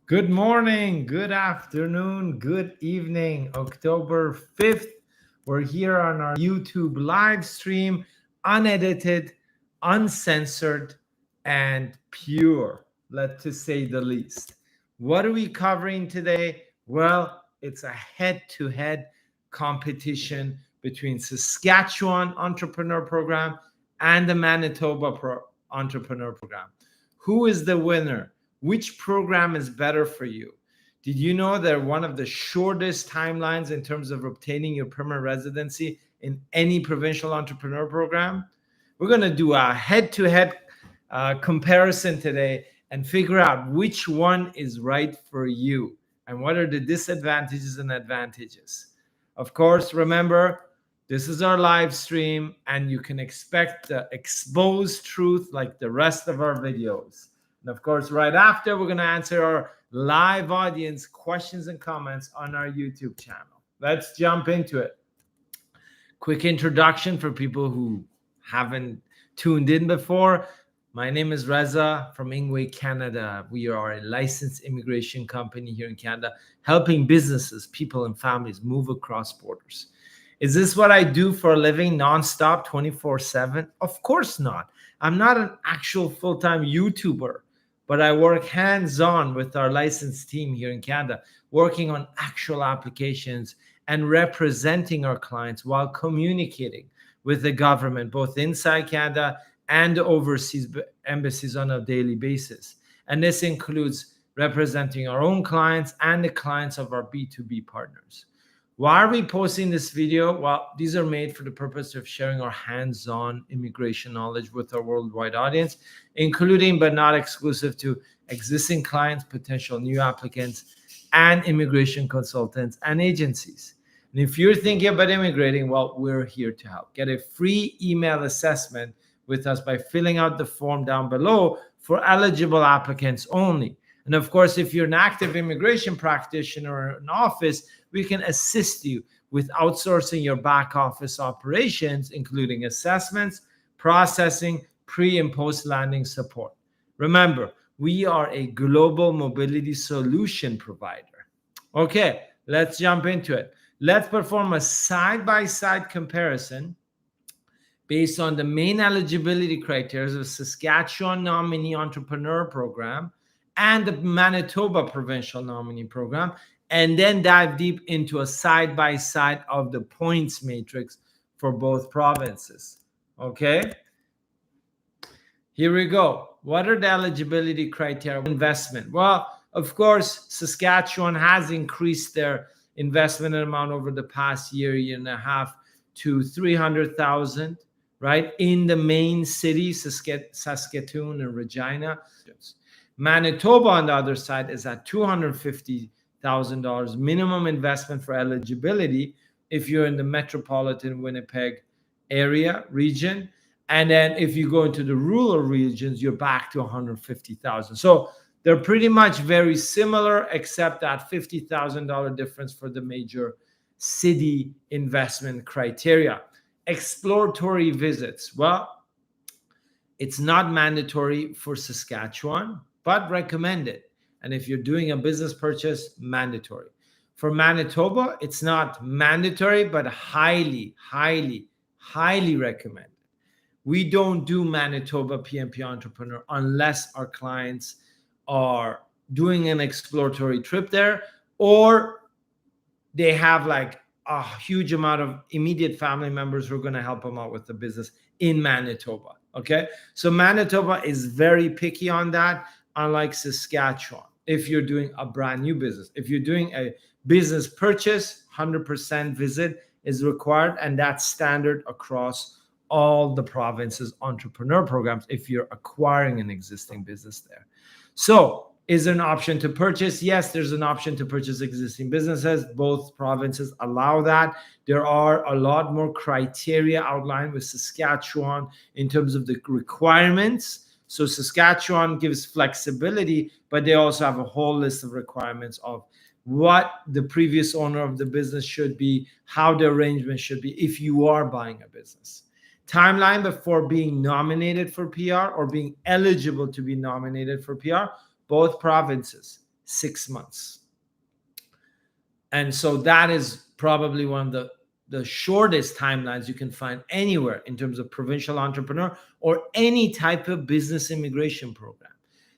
Good morning, good afternoon, good evening. October 5th, we're here on our YouTube live stream, unedited, uncensored, and pure, to say the least. What are we covering today? Well, it's a head-to-head competition between Saskatchewan Entrepreneur Program and the Manitoba Entrepreneur Program. Who is the winner? Which program is better for you? Did you know they're one of the shortest timelines in terms of obtaining your permanent residency in any provincial entrepreneur program? We're going to do a head-to-head comparison today and figure out which one is right for you and what are the disadvantages and advantages. Of course, remember, this is our live stream and you can expect the exposed truth like the rest of our videos. And of course, right after, we're going to answer our live audience questions and comments on our YouTube channel. Let's jump into it. Quick introduction for people who haven't tuned in before. My name is Reza from Immigrate, Canada. We are a licensed immigration company here in Canada, helping businesses, people, and families move across borders. Is this what I do for a living, nonstop, 24/7? Of course not. I'm not an actual full-time YouTuber, but I work hands-on with our licensed team here in Canada, working on actual applications and representing our clients while communicating with the government, both inside Canada and overseas embassies on a daily basis. And this includes representing our own clients and the clients of our B2B partners. Why are we posting this video? Well, these are made for the purpose of sharing our hands-on immigration knowledge with our worldwide audience, including but not exclusive to existing clients, potential new applicants, and immigration consultants and agencies. And if you're thinking about immigrating, well, we're here to help. Get a free email assessment with us by filling out the form down below for eligible applicants only. And of course, if you're an active immigration practitioner or an office, we can assist you with outsourcing your back office operations, including assessments, processing, pre and post landing support. Remember, we are a global mobility solution provider. Okay, let's jump into it. Let's perform a side-by-side comparison based on the main eligibility criteria of Saskatchewan Nominee Entrepreneur Program and the Manitoba Provincial Nominee Program, and then dive deep into a side-by-side of the points matrix for both provinces. Okay? Here we go. What are the eligibility criteria? Investment. Well, of course, Saskatchewan has increased their investment amount over the past year and a half to $300,000, right? In the main cities, Saskatoon and Regina. Manitoba, on the other side, is at $250,000 minimum investment for eligibility if you're in the metropolitan Winnipeg area region. And then if you go into the rural regions, you're back to $150,000. So they're pretty much very similar, except that $50,000 difference for the major city investment criteria. Exploratory visits. Well, it's not mandatory for Saskatchewan, but recommended. And if you're doing a business purchase, mandatory. For Manitoba, it's not mandatory, but highly, highly, highly recommended. We don't do Manitoba PNP Entrepreneur unless our clients are doing an exploratory trip there, or they have like a huge amount of immediate family members who are going to help them out with the business in Manitoba. Okay. So Manitoba is very picky on that, unlike Saskatchewan. If you're doing a brand new business, if you're doing a business purchase, 100% visit is required. And that's standard across all the provinces' entrepreneur programs if you're acquiring an existing business there. So is there an option to purchase? Yes, there's an option to purchase existing businesses. Both provinces allow that. There are a lot more criteria outlined with Saskatchewan in terms of the requirements. So Saskatchewan gives flexibility, but they also have a whole list of requirements of what the previous owner of the business should be, how the arrangement should be if you are buying a business. Timeline before being nominated for PR or being eligible to be nominated for PR, both provinces, 6 months. And so that is probably one of the shortest timelines you can find anywhere in terms of provincial entrepreneur or any type of business immigration program,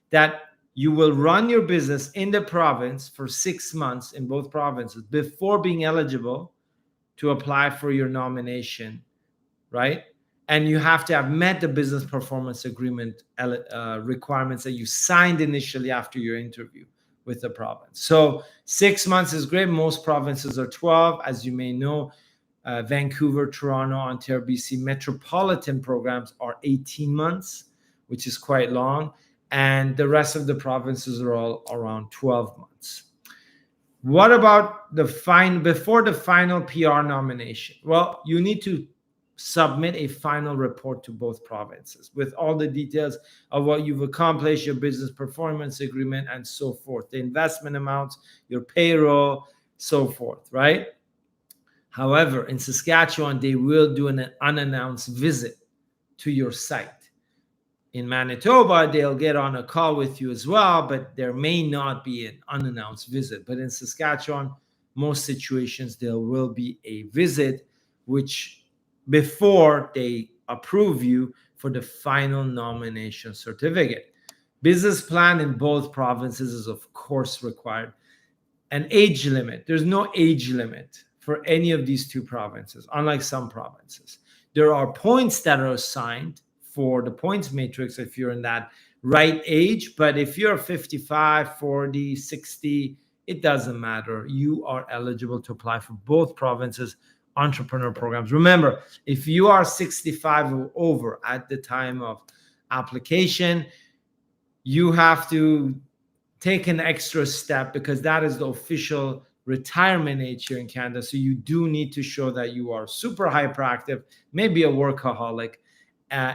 that you will run your business in the province for 6 months in both provinces before being eligible to apply for your nomination, right? And you have to have met the business performance agreement requirements that you signed initially after your interview with the province. So 6 months is great. Most provinces are 12. As you may know, Vancouver, Toronto, Ontario, BC metropolitan programs are 18 months, which is quite long. And the rest of the provinces are all around 12 months. What about before the final PR nomination? Well, you need to submit a final report to both provinces with all the details of what you've accomplished, your business performance agreement, and so forth, the investment amounts, your payroll, so forth, right? However, in Saskatchewan, they will do an unannounced visit to your site. In Manitoba, they'll get on a call with you as well, but there may not be an unannounced visit. But in Saskatchewan, most situations, there will be a visit, which before they approve you for the final nomination certificate. Business plan in both provinces is, of course, required. An age limit. There's no age limit for any of these two provinces, unlike some provinces. There are points that are assigned for the points matrix if you're in that right age, but if you're 55, 40, 60, it doesn't matter. You are eligible to apply for both provinces' entrepreneur programs. Remember, if you are 65 or over at the time of application, you have to take an extra step because that is the official retirement age here in Canada. So you do need to show that you are super hyperactive, maybe a workaholic,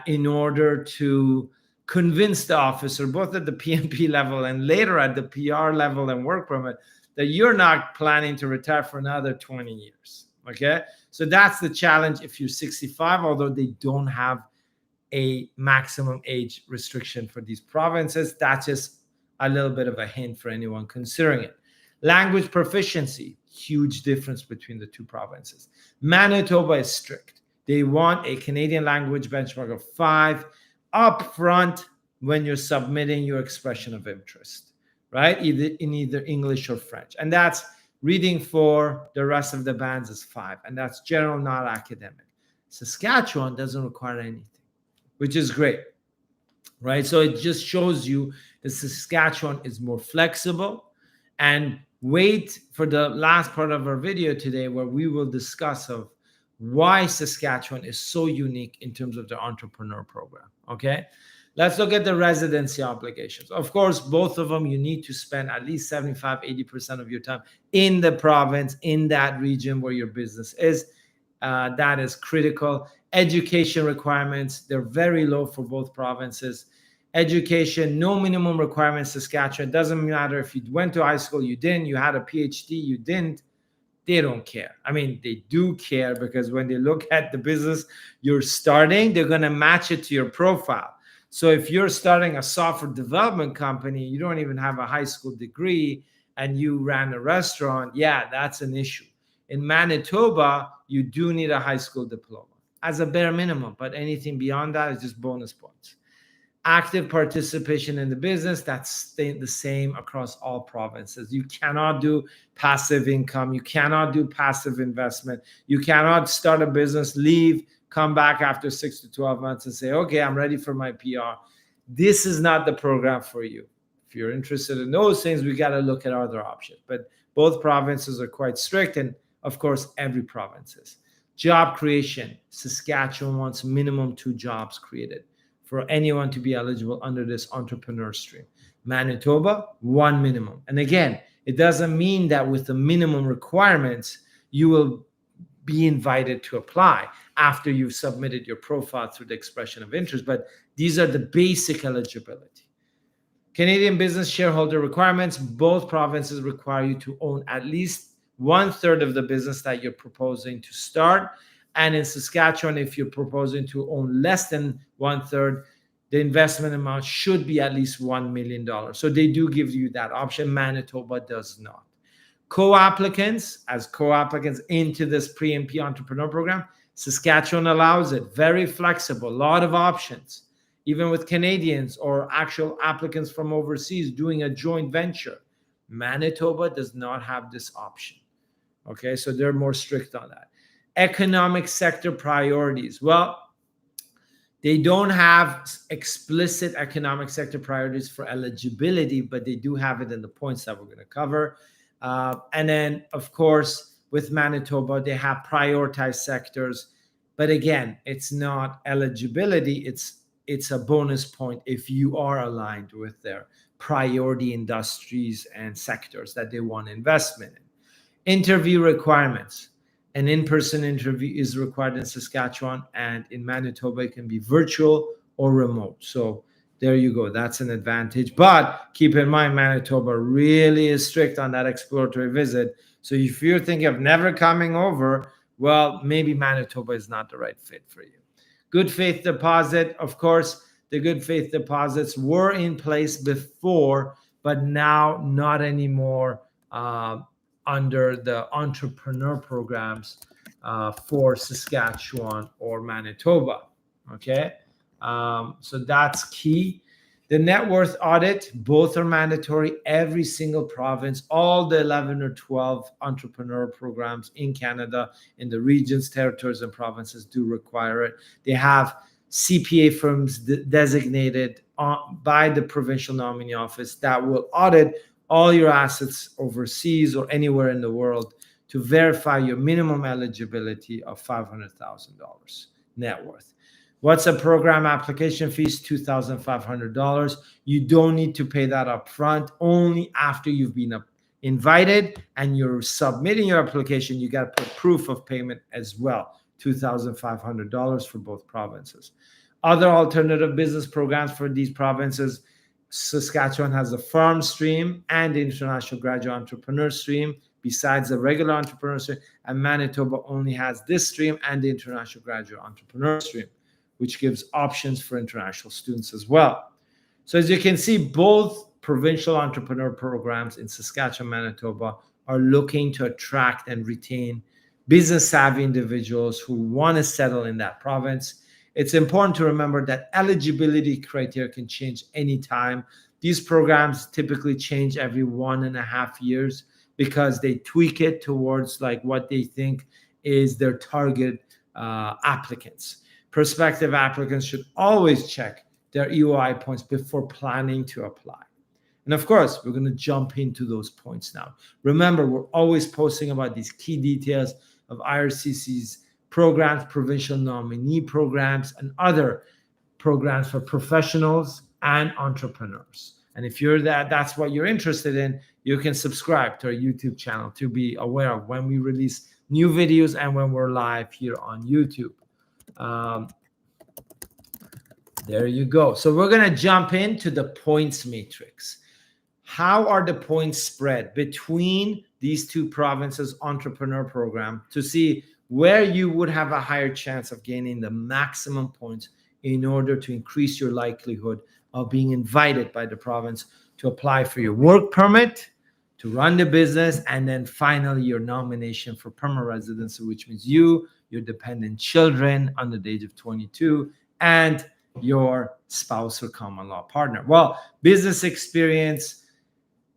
in order to convince the officer, both at the PNP level and later at the PR level and work permit, that you're not planning to retire for another 20 years. Okay, so that's the challenge if you're 65, although they don't have a maximum age restriction for these provinces. That's just a little bit of a hint for anyone considering it. Language proficiency, huge difference between the two provinces. Manitoba is strict. They want a Canadian language benchmark of 5 up front when you're submitting your expression of interest, right? Either English or French. And that's reading 4, the rest of the bands is 5. And that's general, not academic. Saskatchewan doesn't require anything, which is great, right? So it just shows you that Saskatchewan is more flexible. And wait for the last part of our video today where we will discuss of why Saskatchewan is so unique in terms of the entrepreneur program, okay? Let's look at the residency obligations. Of course, both of them, you need to spend at least 75, 80% of your time in the province, in that region where your business is. That is critical. Education requirements, they're very low for both provinces. Education, no minimum requirements, Saskatchewan. It doesn't matter if you went to high school, you didn't, you had a PhD, you didn't. They don't care. I mean, they do care because when they look at the business you're starting, they're going to match it to your profile. So if you're starting a software development company, you don't even have a high school degree and you ran a restaurant, yeah, that's an issue. In Manitoba, you do need a high school diploma as a bare minimum, but anything beyond that is just bonus points. Active participation in the business, that's the same across all provinces. You cannot do passive income. You cannot do passive investment. You cannot start a business, leave, come back after 6 to 12 months and say, okay, I'm ready for my PR. This is not the program for you. If you're interested in those things, we got to look at other options. But both provinces are quite strict, and of course, every province is. Job creation, Saskatchewan wants minimum 2 jobs created for anyone to be eligible under this entrepreneur stream. Manitoba, 1 minimum. And again, it doesn't mean that with the minimum requirements, you will be invited to apply after you've submitted your profile through the expression of interest, but these are the basic eligibility. Canadian business shareholder requirements, both provinces require you to own at least 1/3 of the business that you're proposing to start. And in Saskatchewan, if you're proposing to own less than 1/3, the investment amount should be at least $1 million. So they do give you that option. Manitoba does not. Co-applicants, as co-applicants into this pre-MP entrepreneur program, Saskatchewan allows it. Very flexible, a lot of options. Even with Canadians or actual applicants from overseas doing a joint venture, Manitoba does not have this option. Okay, so they're more strict on that. Economic sector priorities. Well, they don't have explicit economic sector priorities for eligibility, but they do have it in the points that we're going to cover. And then, of course, with Manitoba, they have prioritized sectors. But again, it's not eligibility. It's a bonus point if you are aligned with their priority industries and sectors that they want investment in. Interview requirements. An in-person interview is required in Saskatchewan, and in Manitoba, it can be virtual or remote. So there you go. That's an advantage. But keep in mind, Manitoba really is strict on that exploratory visit. So if you're thinking of never coming over, well, maybe Manitoba is not the right fit for you. Good faith deposit. Of course, the good faith deposits were in place before, but now not anymore. Under the entrepreneur programs for Saskatchewan or Manitoba. Okay, so that's key. The net worth audit, both are mandatory. Every single province, all the 11 or 12 entrepreneur programs in Canada, in the regions, territories, and provinces do require it. They have CPA firms designated by the provincial nominee office that will audit all your assets overseas or anywhere in the world to verify your minimum eligibility of $500,000 net worth. What's a program application fees? $2,500. You don't need to pay that up front. Only after you've been invited and you're submitting your application, you got to put proof of payment as well. $2,500 for both provinces. Other alternative business programs for these provinces, Saskatchewan has a farm stream and the international graduate entrepreneur stream besides the regular entrepreneur stream, and Manitoba only has this stream and the international graduate entrepreneur stream, which gives options for international students as well. So as you can see, both provincial entrepreneur programs in Saskatchewan, Manitoba are looking to attract and retain business savvy individuals who want to settle in that province. It's important to remember that eligibility criteria can change anytime. These programs typically change every 1.5 years because they tweak it towards like what they think is their target applicants. Prospective applicants should always check their EOI points before planning to apply. And of course, we're going to jump into those points now. Remember, we're always posting about these key details of IRCC's programs, provincial nominee programs, and other programs for professionals and entrepreneurs. And if that's what you're interested in, you can subscribe to our YouTube channel to be aware of when we release new videos and when we're live here on YouTube. There you go. So we're going to jump into the points matrix. How are the points spread between these two provinces' entrepreneur program to see where you would have a higher chance of gaining the maximum points in order to increase your likelihood of being invited by the province to apply for your work permit, to run the business, and then finally your nomination for permanent residency, which means you, your dependent children under the age of 22, and your spouse or common law partner. Well, business experience,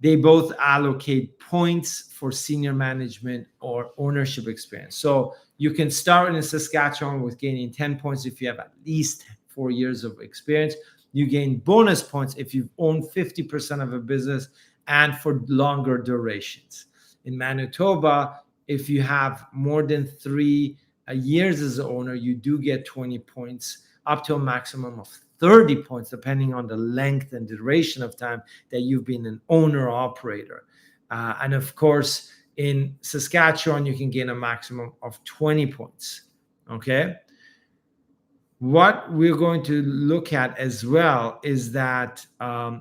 they both allocate points for senior management or ownership experience. So you can start in Saskatchewan with gaining 10 points if you have at least 4 years of experience. You gain bonus points if you've owned 50% of a business and for longer durations. In Manitoba, if you have more than 3 years as an owner, you do get 20 points up to a maximum of 30 points, depending on the length and duration of time that you've been an owner operator. And of course, in Saskatchewan, you can gain a maximum of 20 points. Okay. What we're going to look at as well is that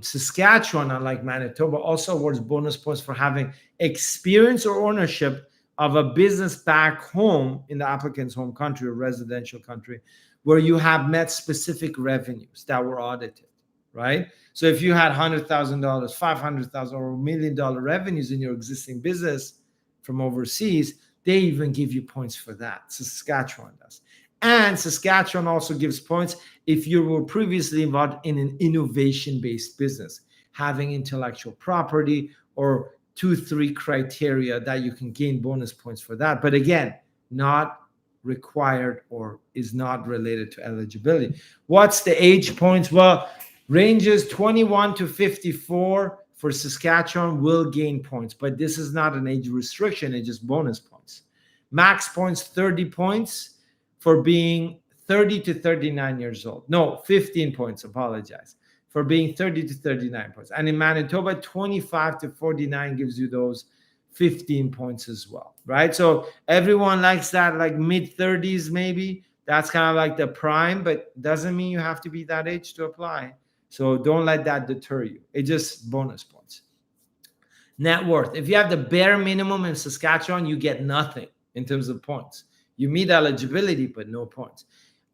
Saskatchewan, unlike Manitoba, also awards bonus points for having experience or ownership of a business back home in the applicant's home country or residential country where you have met specific revenues that were audited, right? So if you had $100,000, $500,000, or $1 million revenues in your existing business from overseas, they even give you points for that. So Saskatchewan does. And Saskatchewan also gives points if you were previously involved in an innovation-based business, having intellectual property or 2-3 criteria that you can gain bonus points for that. But again, not required or is not related to eligibility. What's the age points? Well, ranges 21 to 54 for Saskatchewan will gain points, but this is not an age restriction. It's just bonus points. Max points, 30 points for being 30 to 39 years old. No, 15 points, apologize, for being 30 to 39 points. And in Manitoba, 25 to 49 gives you those 15 points as well, right? So everyone likes that, like mid-30s maybe. That's kind of like the prime, but doesn't mean you have to be that age to apply. So don't let that deter you. It's just bonus points. Net worth. If you have the bare minimum in Saskatchewan, you get nothing in terms of points. You meet eligibility, but no points.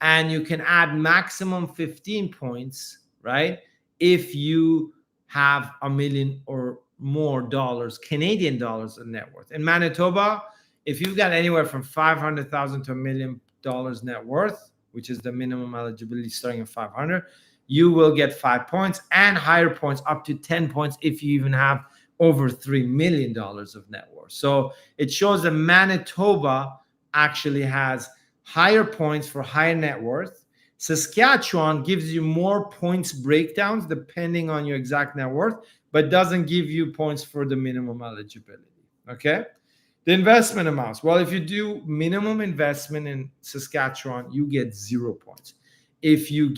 And you can add maximum 15 points, right? If you have $1 million or more dollars, Canadian dollars in net worth. In Manitoba, if you've got anywhere from $500,000 to $1 million net worth, which is the minimum eligibility starting at 500, you will get 5 points and higher points up to 10 points if you even have over $3 million of net worth. So it shows that Manitoba actually has higher points for higher net worth. Saskatchewan gives you more points breakdowns depending on your exact net worth, but doesn't give you points for the minimum eligibility. Okay. The investment amounts. Well, if you do minimum investment in Saskatchewan, you get 0 points. If you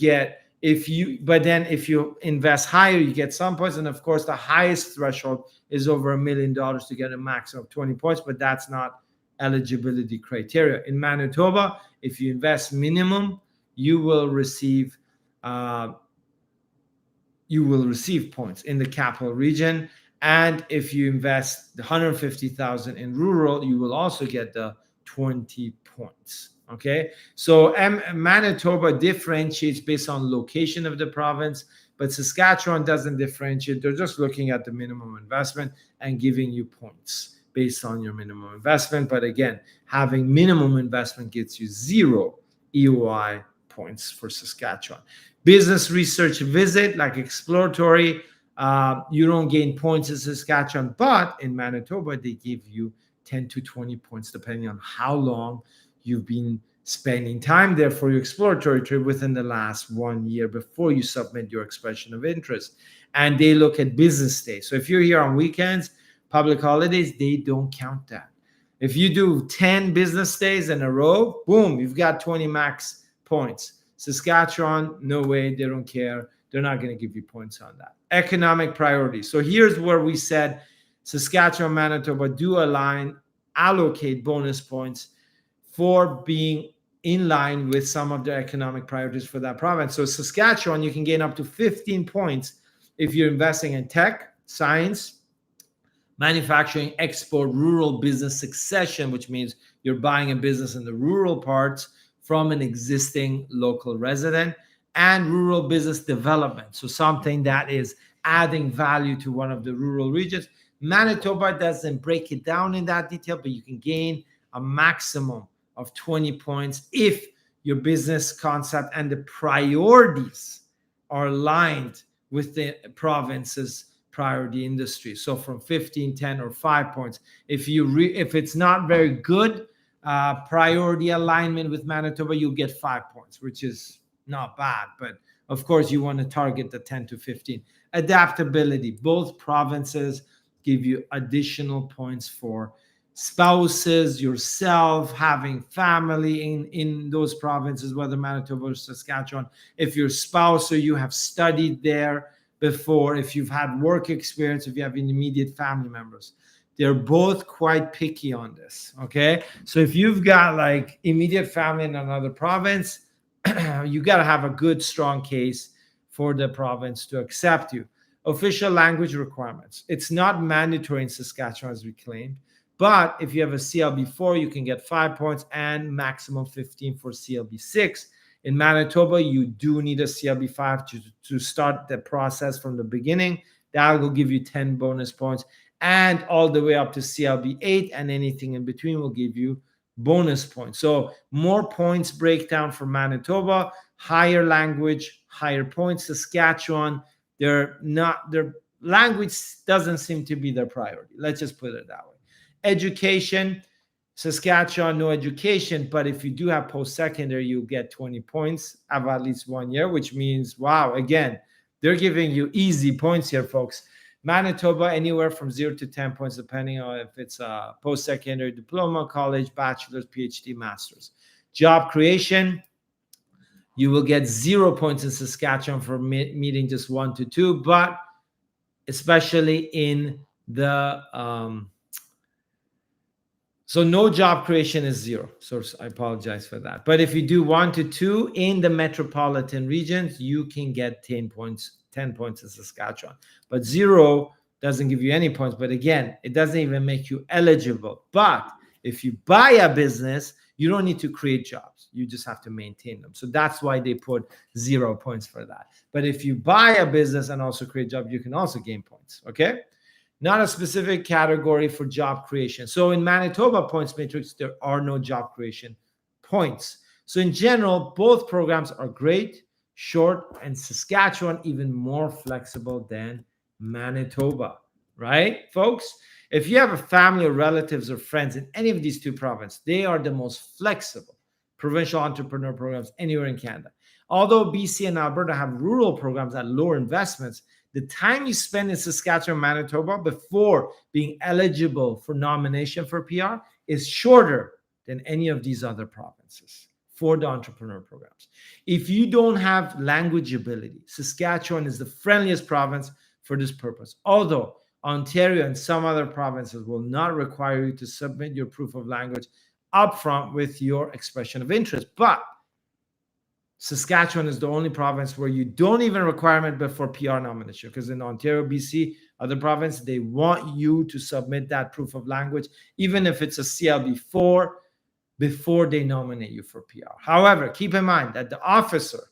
invest higher, you get some points. And of course, the highest threshold is over $1 million to get a maximum of 20 points, but that's not eligibility criteria. In Manitoba, if you invest minimum, you will receive points in the capital region. And if you invest $150,000 in rural, you will also get the 20 points. Okay, so Manitoba differentiates based on location of the province, but Saskatchewan doesn't differentiate. They're just looking at the minimum investment and giving you points based on your minimum investment. But again, having minimum investment gets you 0 EOI points for Saskatchewan. Business research visit, like exploratory, you don't gain points in Saskatchewan, but in Manitoba, they give you 10 to 20 points depending on how long you've been spending time there for your exploratory trip within the last 1 year before you submit your expression of interest. And they look at business days. So if you're here on weekends, public holidays, they don't count that. If you do 10 business days in a row, boom, you've got 20 max points. Saskatchewan, no way, they don't care. They're not going to give you points on that. Economic priorities. So here's where we said Saskatchewan, Manitoba do allocate bonus points for being in line with some of the economic priorities for that province. So Saskatchewan, you can gain up to 15 points if you're investing in tech, science, manufacturing, export, rural business succession, which means you're buying a business in the rural parts from an existing local resident, and rural business development. So something that is adding value to one of the rural regions. Manitoba doesn't break it down in that detail, but you can gain a maximum of 20 points if your business concept and the priorities are aligned with the province's priority industry. So from 15, 10, or 5 points. If it's not very good priority alignment with Manitoba, you'll get 5 points, which is not bad. But of course, you want to target the 10 to 15. Adaptability. Both provinces give you additional points for spouses, yourself, having family in those provinces, whether Manitoba or Saskatchewan. If your spouse or you have studied there before, if you've had work experience, if you have immediate family members, they're both quite picky on this. Okay, so if you've got like immediate family in another province, you got to have a good, strong case for the province to accept you. Official language requirements. It's not mandatory in Saskatchewan, as we claimed. But if you have a CLB4, you can get 5 points and maximum 15 for CLB6. In Manitoba, you do need a CLB5 to start the process from the beginning. That will give you 10 bonus points, and all the way up to CLB8, and anything in between will give you bonus points. So more points breakdown for Manitoba, higher language, higher points. Saskatchewan, their language doesn't seem to be their priority. Let's just put it that way. Education, Saskatchewan, no education, but if you do have post-secondary, you get 20 points of at least 1 year, which means, wow, again, they're giving you easy points here, folks. Manitoba, anywhere from 0 to 10 points, depending on if it's a post-secondary diploma, college, bachelor's, PhD, master's. Job creation, you will get 0 points in Saskatchewan for meeting just 1 to 2, but especially in the so no job creation is 0. So I apologize for that. But if you do 1 to 2 in the metropolitan regions, you can get 10 points in Saskatchewan. But 0 doesn't give you any points. But again, it doesn't even make you eligible. But if you buy a business, you don't need to create jobs. You just have to maintain them. So that's why they put 0 points for that. But if you buy a business and also create jobs, you can also gain points. Okay? Not a specific category for job creation. So in Manitoba points matrix, there are no job creation points. So in general, both programs are great, short, and Saskatchewan even more flexible than Manitoba, right, folks? If you have a family or relatives or friends in any of these two provinces, they are the most flexible provincial entrepreneur programs anywhere in Canada. Although BC and Alberta have rural programs at lower investments, the time you spend in Saskatchewan, Manitoba before being eligible for nomination for PR is shorter than any of these other provinces for the entrepreneur programs. If you don't have language ability, Saskatchewan is the friendliest province for this purpose. Although Ontario and some other provinces will not require you to submit your proof of language upfront with your expression of interest. But Saskatchewan is the only province where you don't even requirement before PR nomination, because in Ontario, BC, other provinces, they want you to submit that proof of language, even if it's a CLB4, before they nominate you for PR. However, keep in mind that the officer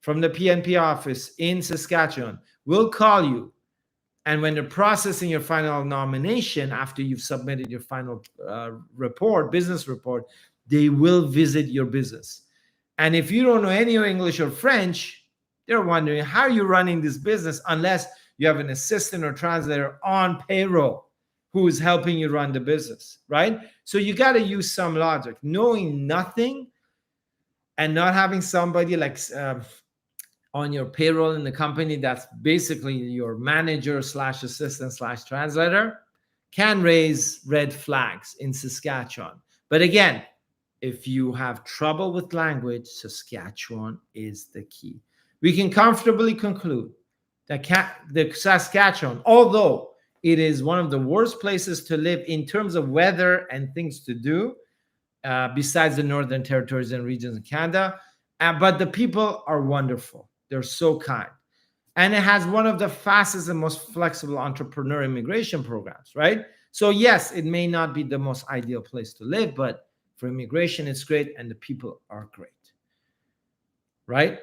from the PNP office in Saskatchewan will call you, and when they're processing your final nomination, after you've submitted your final business report, they will visit your business. And if you don't know any English or French, they're wondering, how are you running this business unless you have an assistant or translator on payroll who is helping you run the business, right? So you got to use some logic. Knowing nothing and not having somebody like on your payroll in the company that's basically your manager / assistant / translator can raise red flags in Saskatchewan. But again, if you have trouble with language, Saskatchewan is the key. We can comfortably conclude that the Saskatchewan, although it is one of the worst places to live in terms of weather and things to do, besides the Northern Territories and regions in Canada, but the people are wonderful. They're so kind. And it has one of the fastest and most flexible entrepreneur immigration programs, right? So yes, it may not be the most ideal place to live, but for immigration, it's great, and the people are great, right?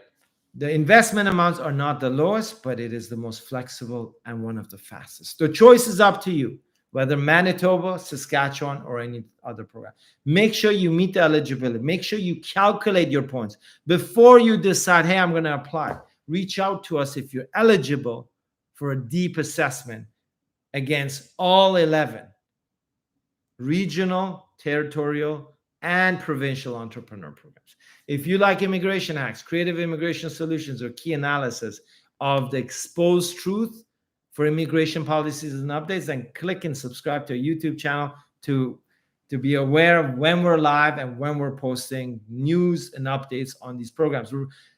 The investment amounts are not the lowest, but it is the most flexible and one of the fastest. The choice is up to you, whether Manitoba, Saskatchewan, or any other program. Make sure you meet the eligibility. Make sure you calculate your points before you decide, hey, I'm going to apply. Reach out to us if you're eligible for a deep assessment against all 11 regional, territorial, and provincial entrepreneur programs. If you like immigration hacks, creative immigration solutions, or key analysis of the exposed truth for immigration policies and updates, then click and subscribe to our YouTube channel to be aware of when we're live and when we're posting news and updates on these programs.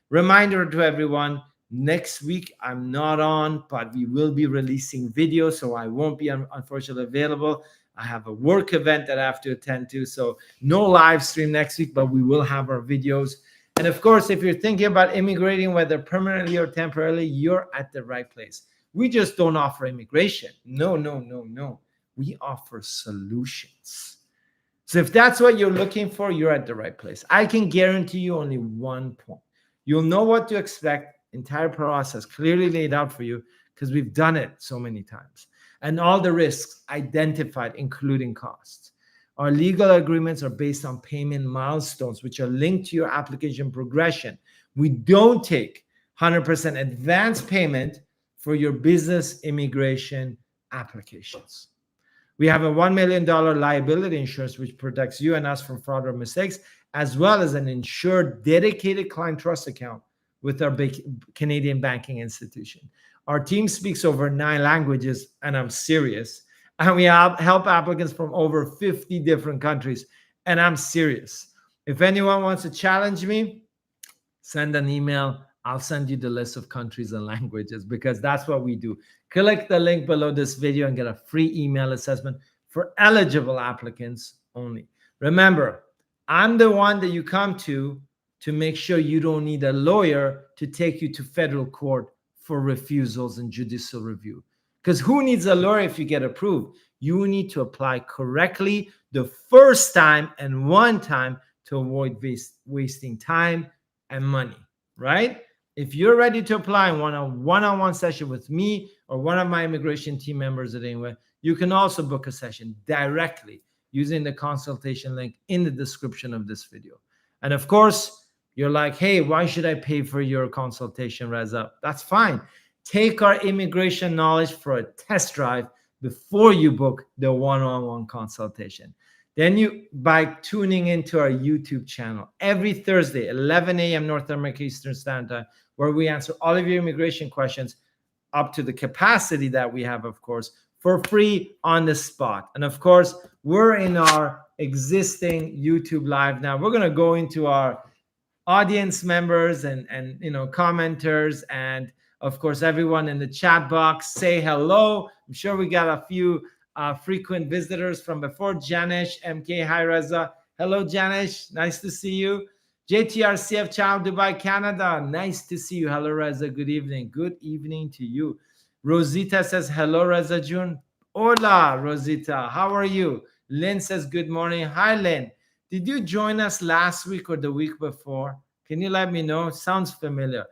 Reminder to everyone, next week I'm not on, but we will be releasing videos, so I won't be unfortunately available. I have a work event that I have to attend to, so no live stream next week, but we will have our videos. And of course, if you're thinking about immigrating, whether permanently or temporarily, you're at the right place. We just don't offer immigration. No. We offer solutions. So if that's what you're looking for, you're at the right place. I can guarantee you only one point. You'll know what to expect, entire process clearly laid out for you because we've done it so many times. And all the risks identified, including costs. Our legal agreements are based on payment milestones, which are linked to your application progression. We don't take 100% advance payment for your business immigration applications. We have a $1 million liability insurance, which protects you and us from fraud or mistakes, as well as an insured dedicated client trust account with our big Canadian banking institution. Our team speaks over 9 languages, and I'm serious. And we help applicants from over 50 different countries, and I'm serious. If anyone wants to challenge me, send an email. I'll send you the list of countries and languages because that's what we do. Click the link below this video and get a free email assessment for eligible applicants only. Remember, I'm the one that you come to make sure you don't need a lawyer to take you to federal court for refusals and judicial review. Because who needs a lawyer if you get approved? You need to apply correctly the first time and one time to avoid wasting time and money, right? If you're ready to apply and want a one-on-one session with me or one of my immigration team members at Anywhere, you can also book a session directly using the consultation link in the description of this video. And of course, you're like, hey, why should I pay for your consultation, Reza? That's fine. Take our immigration knowledge for a test drive before you book the one-on-one consultation. Then you, by tuning into our YouTube channel every Thursday, 11 a.m. North America Eastern Standard Time, where we answer all of your immigration questions up to the capacity that we have, of course, for free on the spot. And of course, we're in our existing YouTube live now. We're going to go into our audience members and commenters, and of course, everyone in the chat box, say hello. I'm sure we got a few frequent visitors from before. Janish, MK, hi Reza. Hello, Janish. Nice to see you. JTRCF Channel, Dubai, Canada. Nice to see you. Hello, Reza. Good evening. Good evening to you. Rosita says, hello, Reza June. Hola, Rosita. How are you? Lynn says, good morning. Hi, Lynn. Did you join us last week or the week before? Can you let me know? Sounds familiar.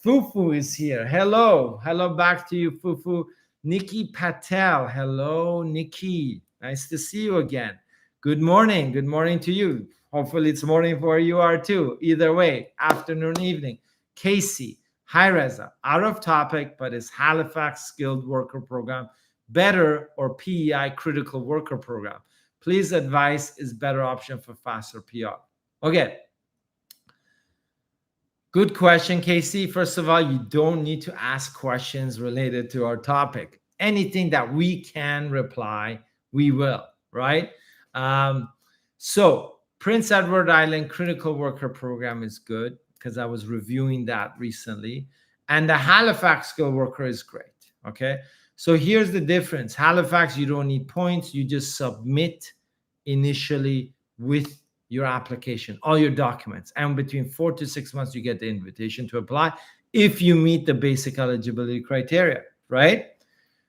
Fufu is here. Hello. Hello back to you, Fufu. Nikki Patel. Hello, Nikki. Nice to see you again. Good morning. Good morning to you. Hopefully it's morning for you are too. Either way, afternoon, evening. Casey. Hi, Reza. Out of topic, but is Halifax Skilled Worker Program better or PEI Critical Worker Program? Please advise is better option for faster PR. Okay. Good question, Casey. First of all, you don't need to ask questions related to our topic. Anything that we can reply, we will, right? So Prince Edward Island Critical Worker Program is good because I was reviewing that recently. And the Halifax Skilled Worker is great, okay? So here's the difference. Halifax, you don't need points. You just submit initially with your application, all your documents, and between 4 to 6 months, you get the invitation to apply if you meet the basic eligibility criteria, right?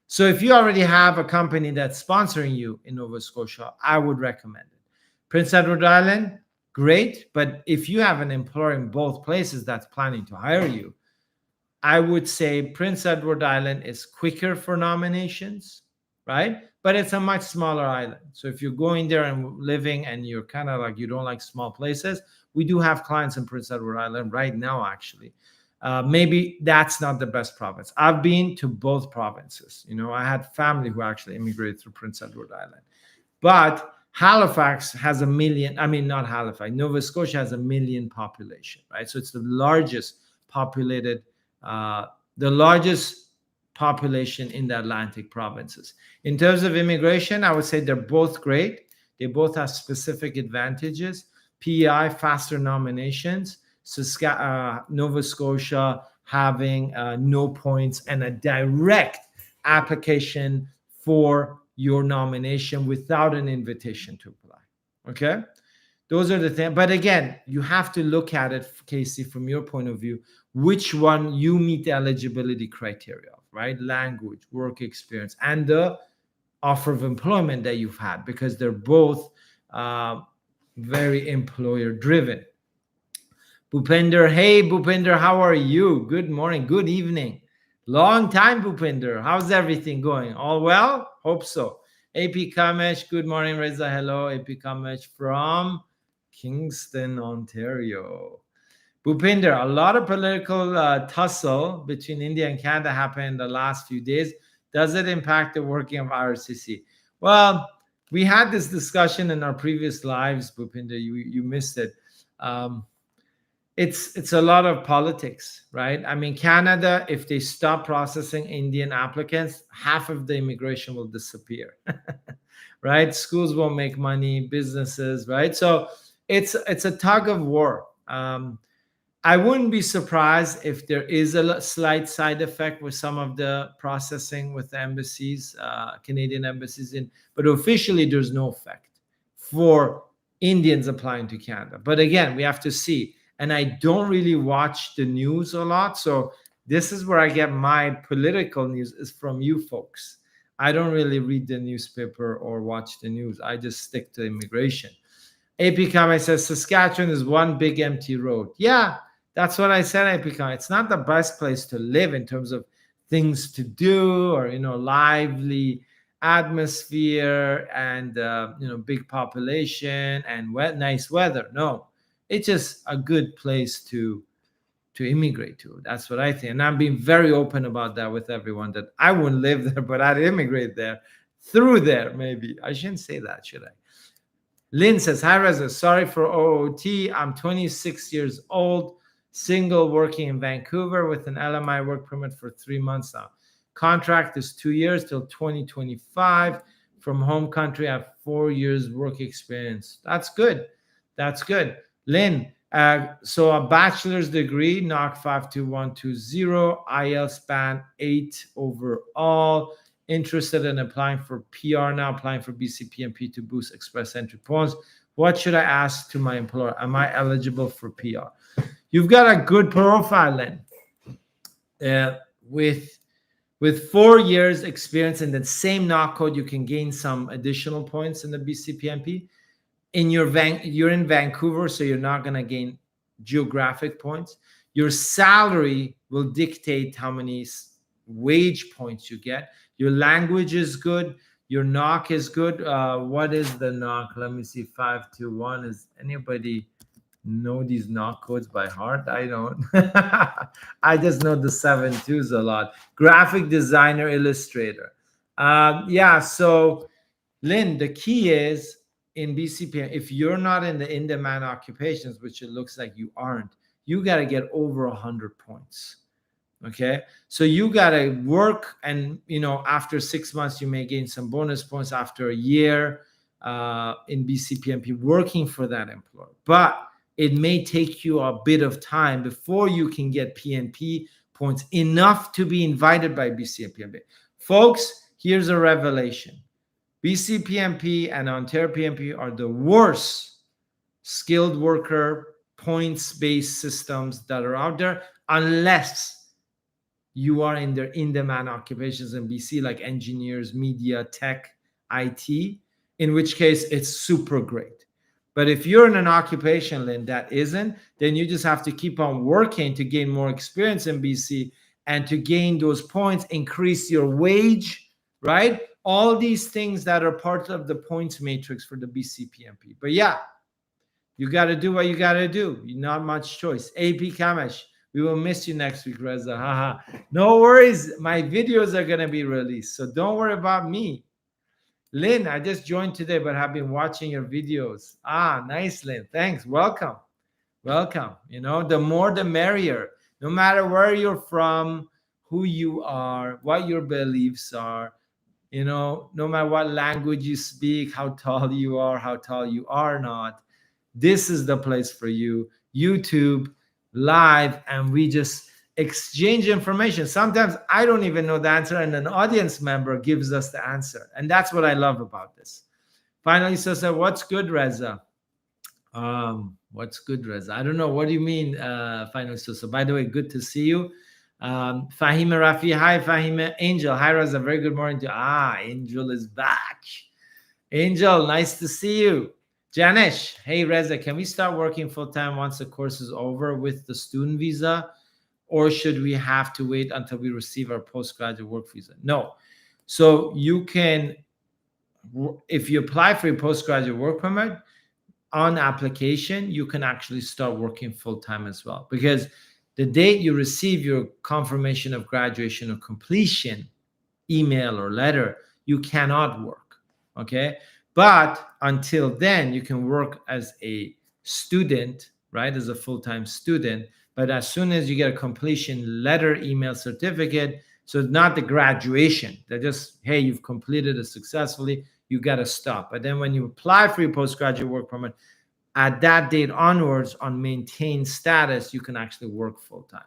So if you already have a company that's sponsoring you in Nova Scotia, I would recommend it. Prince Edward Island, great, but if you have an employer in both places that's planning to hire you, I would say Prince Edward Island is quicker for nominations, right? But it's a much smaller island. So if you're going there and living and you're kind of like, you don't like small places, we do have clients in Prince Edward Island right now, actually. Maybe that's not the best province. I've been to both provinces. I had family who actually immigrated through Prince Edward Island. But Halifax has 1 million, not Halifax, Nova Scotia has 1 million population, right? So it's the largest populated, population in the Atlantic provinces. In terms of immigration, I would say they're both great. They both have specific advantages. PEI, faster nominations. Nova Scotia having no points and a direct application for your nomination without an invitation to apply. Okay? Those are the things. But again, you have to look at it, Casey, from your point of view, which one you meet the eligibility criteria of, right? Language, work experience, and the offer of employment that you've had, because they're both very employer driven. Bhupinder, hey Bhupinder, how are you? Good morning, good evening. Long time, Bhupinder. How's everything going? All well? Hope so. AP Kamesh, good morning, Reza. Hello, AP Kamesh from Kingston, Ontario. Bhupinder, a lot of political tussle between India and Canada happened in the last few days. Does it impact the working of IRCC? Well, we had this discussion in our previous lives, Bhupinder. You missed it. It's a lot of politics, right? I mean, Canada, if they stop processing Indian applicants, half of the immigration will disappear, right? Schools won't make money, businesses, right? So it's a tug of war. I wouldn't be surprised if there is a slight side effect with some of the processing with the embassies, Canadian embassies but officially there's no effect for Indians applying to Canada. But again, we have to see. And I don't really watch the news a lot. So this is where I get my political news is from you folks. I don't really read the newspaper or watch the news. I just stick to immigration. AP Comment says Saskatchewan is one big empty road. Yeah, that's what I said, AP Comment. It's not the best place to live in terms of things to do or, lively atmosphere and, big population and nice weather. No. It's just a good place to immigrate to. That's what I think. And I'm being very open about that with everyone that I wouldn't live there, but I'd immigrate there, through there, maybe. I shouldn't say that, should I? Lynn says, hi, Reza. Sorry for OOT. I'm 26 years old, single, working in Vancouver with an LMI work permit for 3 months now. Contract is 2 years till 2025. From home country, I have 4 years work experience. That's good. That's good. Lynn, so a bachelor's degree, NOC 52120, IELTS span 8 overall. Interested in applying for PR now, applying for BC PNP to boost express entry points. What should I ask to my employer? Am I eligible for PR? You've got a good profile, Lynn. With 4 years experience in the same NOC code, you can gain some additional points in the BC PNP. You're in Vancouver, so you're not going to gain geographic points. Your salary will dictate how many wage points you get. Your language is good. Your NOC is good. What is the NOC? Let me see. 521. Is anybody know these NOC codes by heart? I don't. I just know the 7.2s a lot. Graphic designer, illustrator. So Lynn, the key is in BCPM, if you're not in the in-demand occupations, which it looks like you aren't, you got to get over 100 points. Okay, so you got to work, and after 6 months you may gain some bonus points after a year in BCPMP working for that employer, but it may take you a bit of time before you can get PNP points enough to be invited by BCPMP. Folks, here's a revelation. BCPMP and Ontario PNP are the worst skilled worker points-based systems that are out there, unless you are in their in-demand occupations in BC, like engineers, media, tech, IT, in which case it's super great. But if you're in an occupation, Lynn, that isn't, then you just have to keep on working to gain more experience in BC, and to gain those points, increase your wage, right? All these things that are part of the points matrix for the BCPMP. But yeah, you got to do what you got to do. Not much choice. AP Kamesh, we will miss you next week, Reza. Haha. No worries. My videos are going to be released, so don't worry about me. Lynn, I just joined today, but have been watching your videos. Nice, Lynn. Thanks. Welcome. Welcome. The more the merrier. No matter where you're from, who you are, what your beliefs are, no matter what language you speak, how tall you are not, this is the place for you. YouTube, live, and we just exchange information. Sometimes I don't even know the answer, and an audience member gives us the answer. And that's what I love about this. Finally, Sosa, what's good, Reza? What's good, Reza? I don't know. What do you mean, finally, Sosa? By the way, good to see you. Fahima Rafi, hi Fahima. Angel, hi Reza, very good morning to Angel is back. Angel, nice to see you. Janish, hey Reza, can we start working full-time once the course is over with the student visa? Or should we have to wait until we receive our postgraduate work visa? No. So you can, if you apply for your postgraduate work permit, on application, you can actually start working full-time as well. Because the date you receive your confirmation of graduation or completion email or letter, you cannot work. Okay. But until then, you can work as a student, right? As a full-time student. But as soon as you get a completion letter, email, certificate, so it's not the graduation. They're just, hey, you've completed it successfully. You got to stop. But then when you apply for your postgraduate work permit, at that date onwards, on maintained status, you can actually work full-time.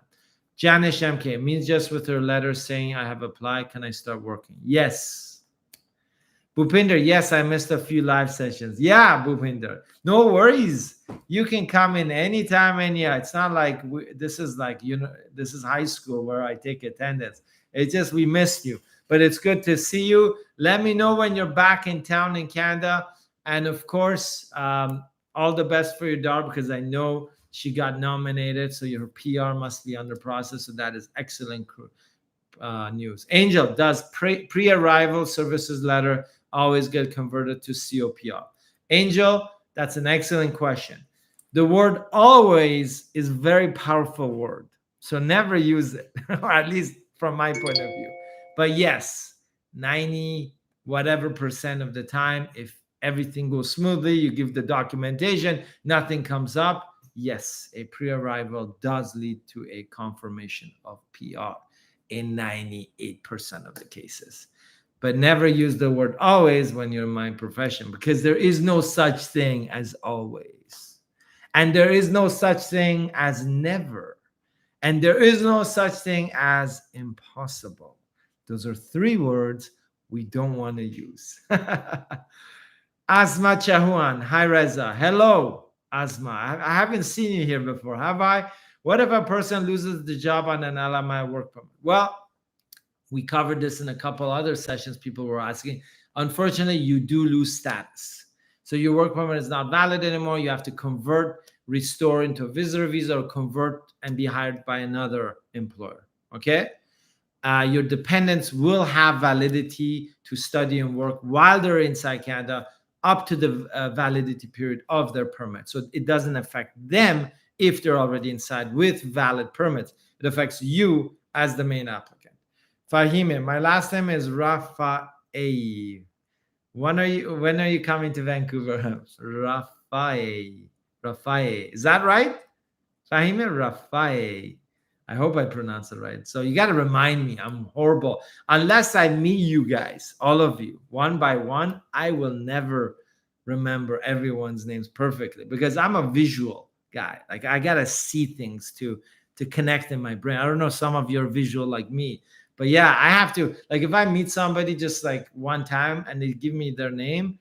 Janish MK, means just with her letter saying I have applied, can I start working? Yes. Bhupinder, yes, I missed a few live sessions. Yeah, Bhupinder, no worries. You can come in anytime, and yeah, it's not like this is like, this is high school where I take attendance. It's just we missed you, but it's good to see you. Let me know when you're back in town in Canada, and of course, all the best for your daughter, because I know she got nominated, so your PR must be under process. So that is excellent news. Angel, does pre-arrival services letter always get converted to COPR? Angel, that's an excellent question. The word always is a very powerful word, so never use it, or at least from my point of view. But yes, 90 whatever % of the time, if everything goes smoothly, you give the documentation, nothing comes up, yes, a pre-arrival does lead to a confirmation of PR in 98% of the cases. But never use the word always when you're in my profession, because there is no such thing as always. And there is no such thing as never. And there is no such thing as impossible. Those are 3 words we don't want to use. Asma Chahuan, hi Reza. Hello, Asma. I haven't seen you here before, have I? What if a person loses the job on an LMI work permit? Well, we covered this in a couple other sessions. People were asking. Unfortunately, you do lose status. So your work permit is not valid anymore. You have to convert, restore into a visitor visa, or convert and be hired by another employer. Okay? Your dependents will have validity to study and work while they're inside Canada up to the validity period of their permit. So it doesn't affect them if they're already inside with valid permits. It affects you as the main applicant. Fahime, my last name is Rafael. When are you coming to Vancouver? Rafael. Is that right? Fahime, Rafael. I hope I pronounced it right. So you got to remind me. I'm horrible. Unless I meet you guys, all of you, one by one, I will never remember everyone's names perfectly, because I'm a visual guy. Like, I got to see things to connect in my brain. I don't know, some of you are visual like me. But yeah, I have to, like, if I meet somebody just like one time and they give me their name,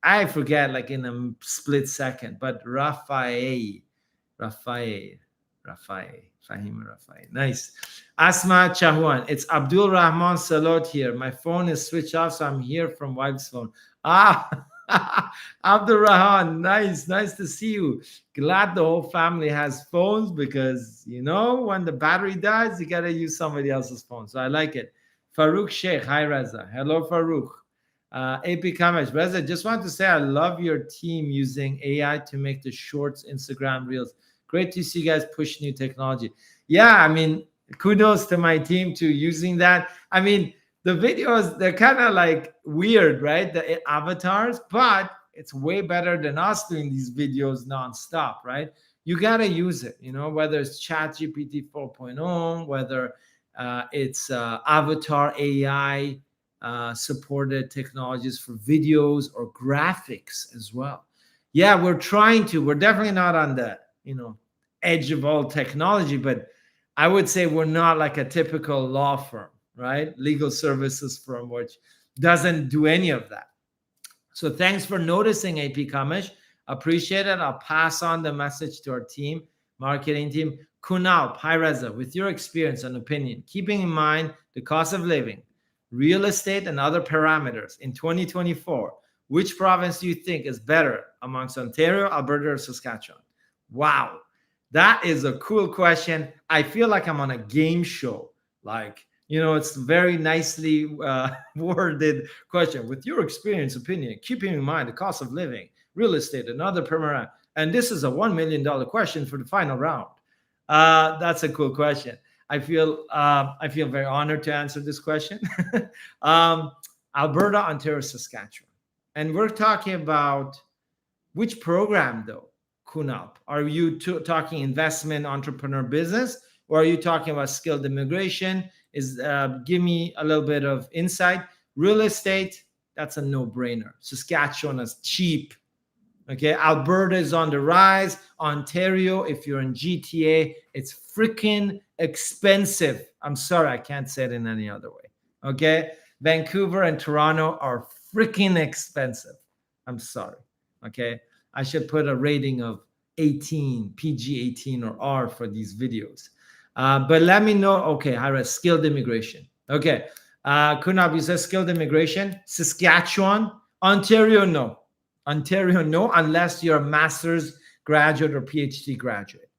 I forget like in a split second. But Rafael. Fahim Rafai. Nice. Asma Chahuan. It's Abdul Rahman Salot here. My phone is switched off, so I'm here from wife's phone. Abdul Rahman. Nice to see you. Glad the whole family has phones, because, when the battery dies, you got to use somebody else's phone. So I like it. Farouk Sheikh. Hi, Reza. Hello, Farouk. AP Kamesh. Reza, just want to say I love your team using AI to make the shorts, Instagram reels. Great to see you guys push new technology. Yeah, I mean, kudos to my team to using that. I mean, the videos, they're kind of like weird, right? The avatars, but it's way better than us doing these videos nonstop, right? You got to use it, whether it's ChatGPT 4.0, whether it's avatar AI supported technologies for videos or graphics as well. Yeah, we're definitely not on the edge of all technology, but I would say we're not like a typical law firm, right? Legal services firm, which doesn't do any of that. So thanks for noticing, AP Kamesh. Appreciate it. I'll pass on the message to our team, marketing team. Kunal, hi Reza, with your experience and opinion, keeping in mind the cost of living, real estate, and other parameters in 2024, Which province do you think is better amongst Ontario, Alberta, or Saskatchewan? Wow, that is a cool question. I feel like I'm on a game show. Like, it's very nicely worded question. With your experience, opinion, keeping in mind the cost of living, real estate, and other permanent. And this is a $1 million question for the final round. That's a cool question. I feel very honored to answer this question. Alberta, Ontario, Saskatchewan. And we're talking about which program, though, Kunal? Are you talking investment, entrepreneur, business, or are you talking about skilled immigration? Give me a little bit of insight. Real estate, that's a no-brainer. Saskatchewan is cheap. Okay, Alberta is on the rise. Ontario, if you're in GTA, it's freaking expensive. I'm sorry, I can't say it in any other way. Okay, Vancouver and Toronto are freaking expensive. I'm sorry. Okay, I should put a rating of 18, PG 18 or R for these videos. But let me know. Okay, I read skilled immigration. Okay, Kunal, you said skilled immigration. Saskatchewan, Ontario, no. Ontario, no, unless you're a master's graduate or PhD graduate.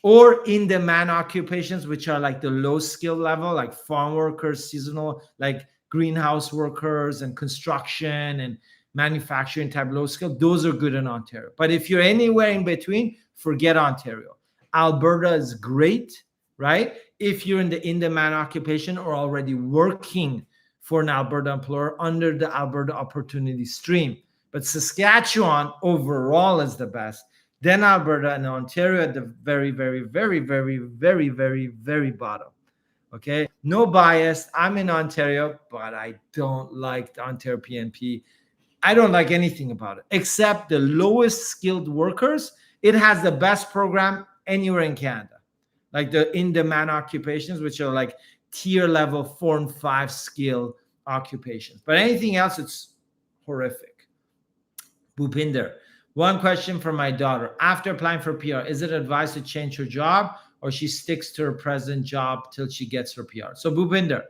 Or in-demand occupations, which are like the low skill level, like farm workers, seasonal, like greenhouse workers and construction and manufacturing type low skill, those are good in Ontario. But if you're anywhere in between, forget Ontario. Alberta is great, right? If you're in the in-demand occupation or already working for an Alberta employer under the Alberta Opportunity Stream. But Saskatchewan overall is the best. Then Alberta and Ontario at the very, very, very, very, very, very, very bottom. Okay, no bias. I'm in Ontario, but I don't like the Ontario PNP. I don't like anything about it except the lowest skilled workers. It has the best program anywhere in Canada, like the in-demand occupations, which are like tier level 4 and 5 skill occupations. But anything else, it's horrific. Bhupinder, one question for my daughter. After applying for PR, is it advised to change her job or she sticks to her present job till she gets her PR? So Bhupinder,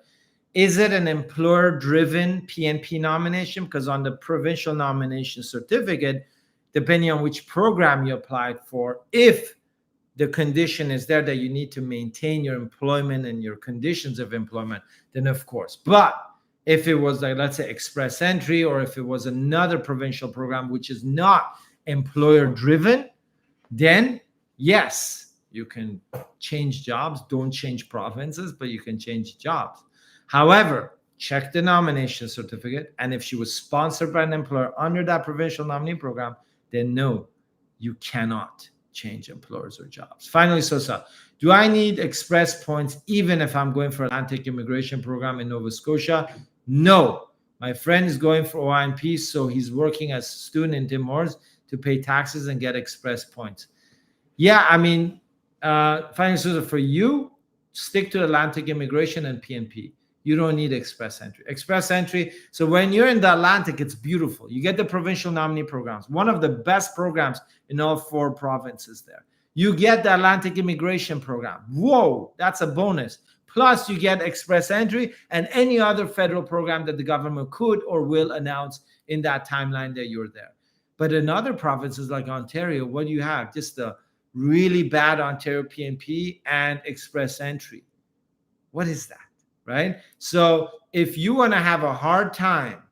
is it an employer-driven PNP nomination? Because on the provincial nomination certificate, depending on which program you applied for, if the condition is there that you need to maintain your employment and your conditions of employment, then of course. But if it was like, let's say, express entry, or if it was another provincial program which is not employer-driven, then yes, you can change jobs. Don't change provinces, but you can change jobs. However, check the nomination certificate. And if she was sponsored by an employer under that provincial nominee program, then no, you cannot change employers or jobs. Finally, Sosa, do I need express points even if I'm going for Atlantic immigration program in Nova Scotia? No. My friend is going for OINP, so he's working as a student in Tim Hortons to pay taxes and get express points. Yeah, I mean, finally, Sosa, for you, stick to Atlantic immigration and PNP. You don't need express entry. Express entry. So when you're in the Atlantic, it's beautiful. You get the provincial nominee programs, one of the best programs in all 4 provinces there. You get the Atlantic immigration program. Whoa, that's a bonus. Plus, you get express entry and any other federal program that the government could or will announce in that timeline that you're there. But in other provinces like Ontario, what do you have? Just the really bad Ontario PNP and express entry. What is that? Right? So if you want to have a hard time,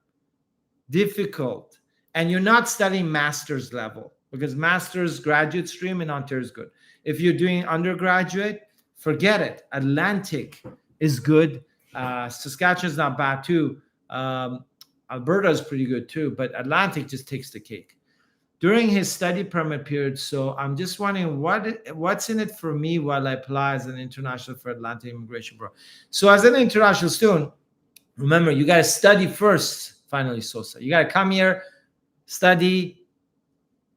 difficult, and you're not studying master's level, because master's graduate stream in Ontario is good. If you're doing undergraduate, forget it. Atlantic is good. Saskatchewan's not bad too. Alberta is pretty good too, but Atlantic just takes the cake. During his study permit period, so I'm just wondering what's in it for me while I apply as an international for Atlantic immigration program. So as an international student, remember, you got to study first, finally, Sosa. You got to come here, study.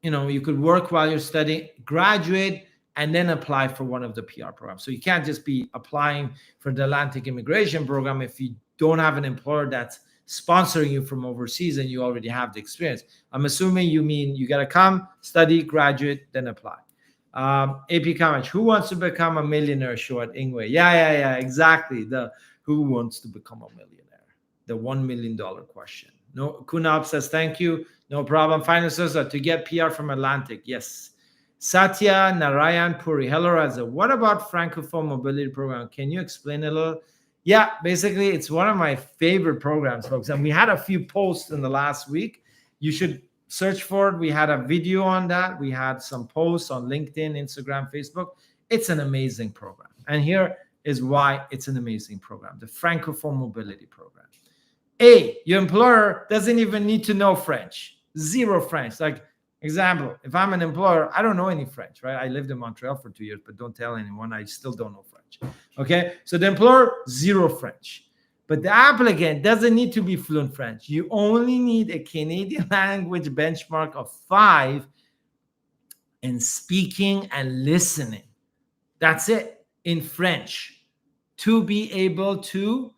You could work while you're studying, graduate, and then apply for one of the PR programs. So you can't just be applying for the Atlantic immigration program if you don't have an employer that's sponsoring you from overseas and you already have the experience. I'm assuming you mean you got to come, study, graduate, then apply. AP comment, who wants to become a millionaire show at Ingwe? Yeah, exactly. The who wants to become a millionaire. the $1 million question. No, Kunal says, thank you. No problem. Final source to get PR from Atlantic. Yes. Satya Narayan Puri. Hello, Raza. What about Francophone Mobility Program? Can you explain a little? Yeah, basically, it's one of my favorite programs, folks. And we had a few posts in the last week. You should search for it. We had a video on that. We had some posts on LinkedIn, Instagram, Facebook. It's an amazing program. And here is why it's an amazing program, the Francophone Mobility Program. A, your employer doesn't even need to know French. Zero French. Like, example, if I'm an employer, I don't know any French, right? I lived in Montreal for 2 years, but don't tell anyone. I still don't know French. Okay? So the employer, zero French. But the applicant doesn't need to be fluent French. You only need a Canadian language benchmark of 5 in speaking and listening. That's it, in French, to be able to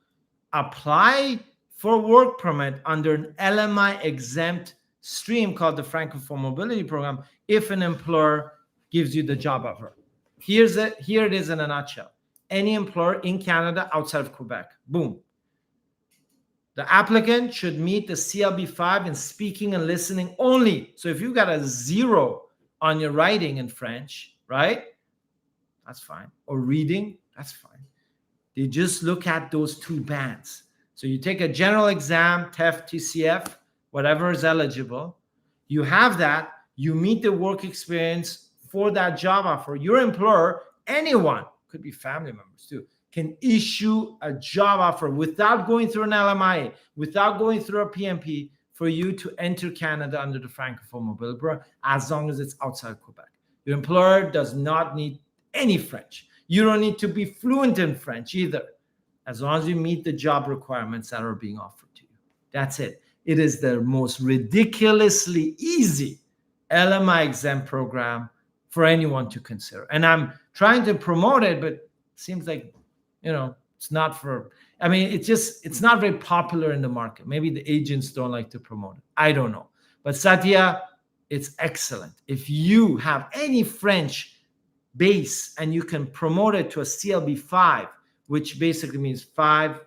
apply for work permit under an LMI exempt stream called the Francophone Mobility Program if an employer gives you the job offer. Here it is in a nutshell. Any employer in Canada outside of Quebec, boom. The applicant should meet the CLB5 in speaking and listening only. So if you got a 0 on your writing in French, right? That's fine. Or reading, that's fine. They just look at those 2 bands. So you take a general exam, TEF, TCF, whatever is eligible. You have that. You meet the work experience for that job offer. Your employer, anyone, could be family members too, can issue a job offer without going through an LMIA, without going through a PNP, for you to enter Canada under the Francophone Mobility Program, as long as it's outside Quebec. Your employer does not need any French. You don't need to be fluent in French either, as long as you meet the job requirements that are being offered to you. That's it. It is the most ridiculously easy LMI exempt program for anyone to consider. And I'm trying to promote it, but it seems like, it's not for, it's not very popular in the market. Maybe the agents don't like to promote it. I don't know. But Satya, it's excellent. If you have any French base and you can promote it to a CLB5, which basically means 5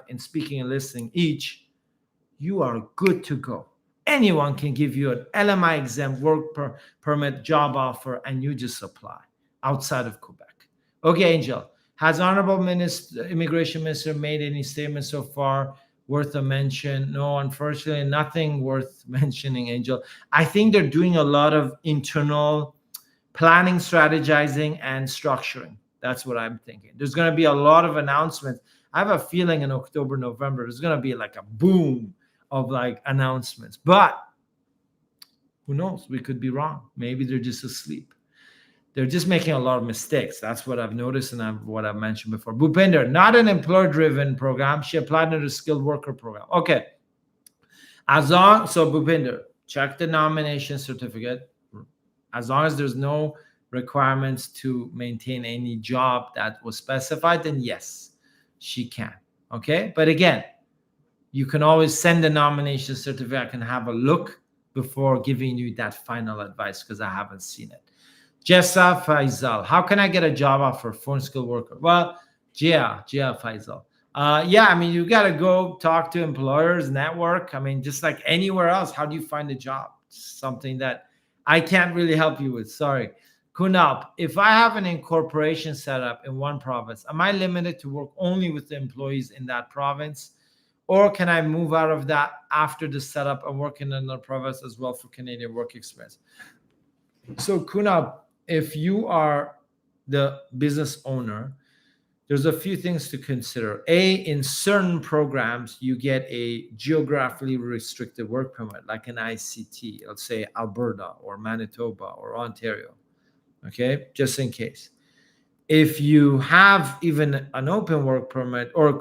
in speaking and listening each, you are good to go. Anyone can give you an LMI exempt work permit job offer, and you just apply outside of Quebec. Okay, Angel. Has Honorable Immigration Minister made any statements so far worth a mention? No, unfortunately, nothing worth mentioning, Angel. I think they're doing a lot of internal planning, strategizing, and structuring. That's what I'm thinking. There's going to be a lot of announcements. I have a feeling in October, November, there's going to be like a boom of like announcements. But who knows? We could be wrong. Maybe they're just asleep. They're just making a lot of mistakes. That's what I've noticed and what I've mentioned before. Bhupinder, not an employer-driven program. She applied under the skilled worker program. Okay. So Bhupinder, check the nomination certificate. As long as there's no requirements to maintain any job that was specified, then yes, she can. Okay. But again, you can always send the nomination certificate. I can have a look before giving you that final advice because I haven't seen it. Jessa Faisal, how can I get a job offer for foreign skilled worker? Well, Jia Faisal. You got to go talk to employers, network. Just like anywhere else, how do you find a job? Something that I can't really help you with. Sorry. Kunal, if I have an incorporation set up in one province, am I limited to work only with the employees in that province? Or can I move out of that after the setup and work in another province as well for Canadian work experience? So Kunal, if you are the business owner, there's a few things to consider. In certain programs, you get a geographically restricted work permit, like an ICT, let's say Alberta or Manitoba or Ontario, okay, just in case. If you have even an open work permit or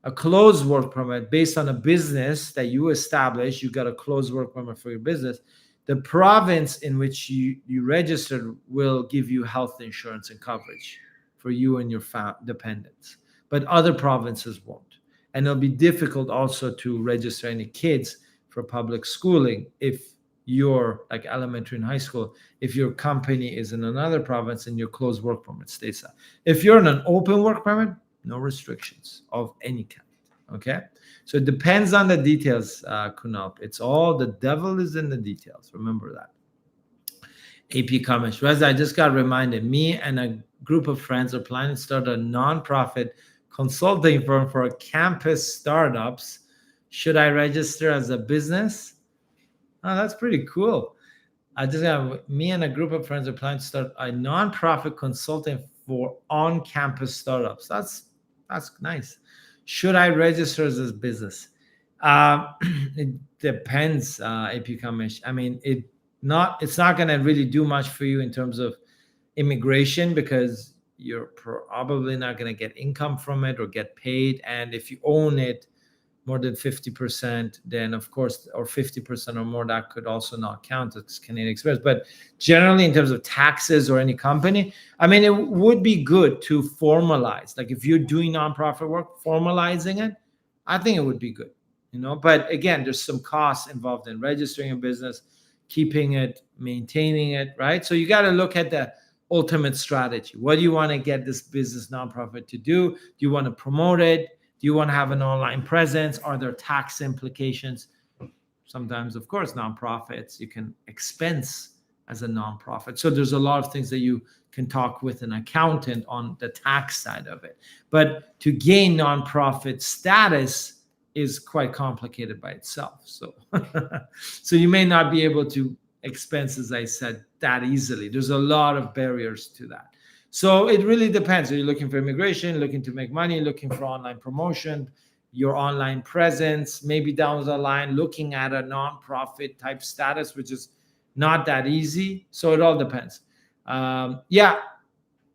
a closed work permit based on a business that you establish, you got a closed work permit for your business, the province in which you registered will give you health insurance and coverage for you and your dependents, but other provinces won't. And it'll be difficult also to register any kids for public schooling if you're like elementary and high school, if your company is in another province and your closed work permit stays there. If you're in an open work permit, no restrictions of any kind, Okay, so it depends on the details, Kunal. It's all, the devil is in the details. Remember that. AP comments. Reza, I just got reminded. Me and a group of friends are planning to start a nonprofit consulting firm for campus startups. Should I register as a business? Oh, that's pretty cool. I just got, me and a group of friends are planning to start a nonprofit consulting for on-campus startups. That's nice. Should I register as a business? It depends, AP Kamish. I mean, it's not going to really do much for you in terms of immigration, because you're probably not going to get income from it or get paid. And if you own it more than 50%, then of course, or 50% or more, that could also not count as Canadian experience. But generally, in terms of taxes or any company, I mean, it would be good to formalize. Like if you're doing nonprofit work, formalizing it, I think it would be good, But again, there's some costs involved in registering a business, keeping it, maintaining it, right? So you got to look at the ultimate strategy. What do you want to get this business nonprofit to do? Do you want to promote it? Do you want to have an online presence? Are there tax implications? Sometimes, of course, nonprofits, you can expense as a nonprofit. So there's a lot of things that you can talk with an accountant on the tax side of it. But to gain nonprofit status is quite complicated by itself. So, so you may not be able to expense, as I said, that easily. There's a lot of barriers to that. So it really depends. Are you looking for immigration, looking to make money, looking for online promotion, your online presence, maybe down the line, looking at a nonprofit type status, which is not that easy. So it all depends. Yeah,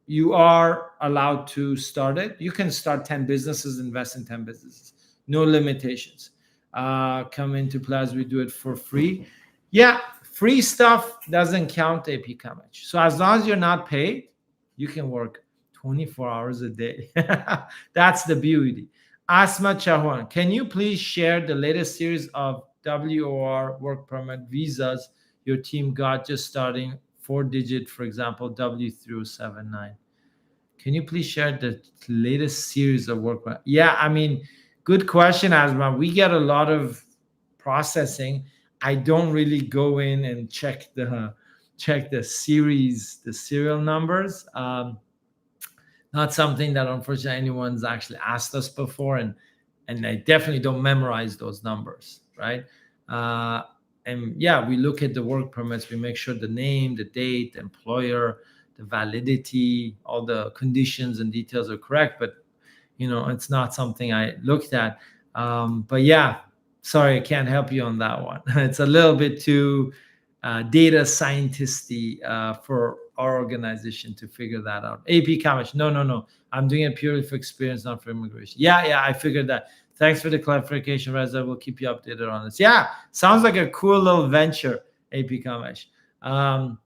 you are allowed to start it. You can start 10 businesses, invest in 10 businesses. No limitations come into play as we do it for free. Yeah, free stuff doesn't count, AP Kamach. So as long as you're not paid, you can work 24 hours a day. That's the beauty. Asma Chauhan, can you please share the latest series of WOR work permit visas your team got just starting 4-digit, for example, W379? Can you please share the latest series of work permit? Yeah, I mean, good question, Asma. We get a lot of processing. I don't really go in and check the series, the serial numbers. Not something that unfortunately anyone's actually asked us before, and I definitely don't memorize those numbers, right? And yeah, we look at the work permits. We make sure the name, the date, the employer, the validity, all the conditions and details are correct. But it's not something I looked at. But yeah, sorry, I can't help you on that one. It's a little bit too data scientisty for our organization to figure that out. AP Kamish, no. I'm doing it purely for experience, not for immigration. Yeah, I figured that. Thanks for the clarification, Reza. We'll keep you updated on this. Yeah, sounds like a cool little venture, AP Kamish. And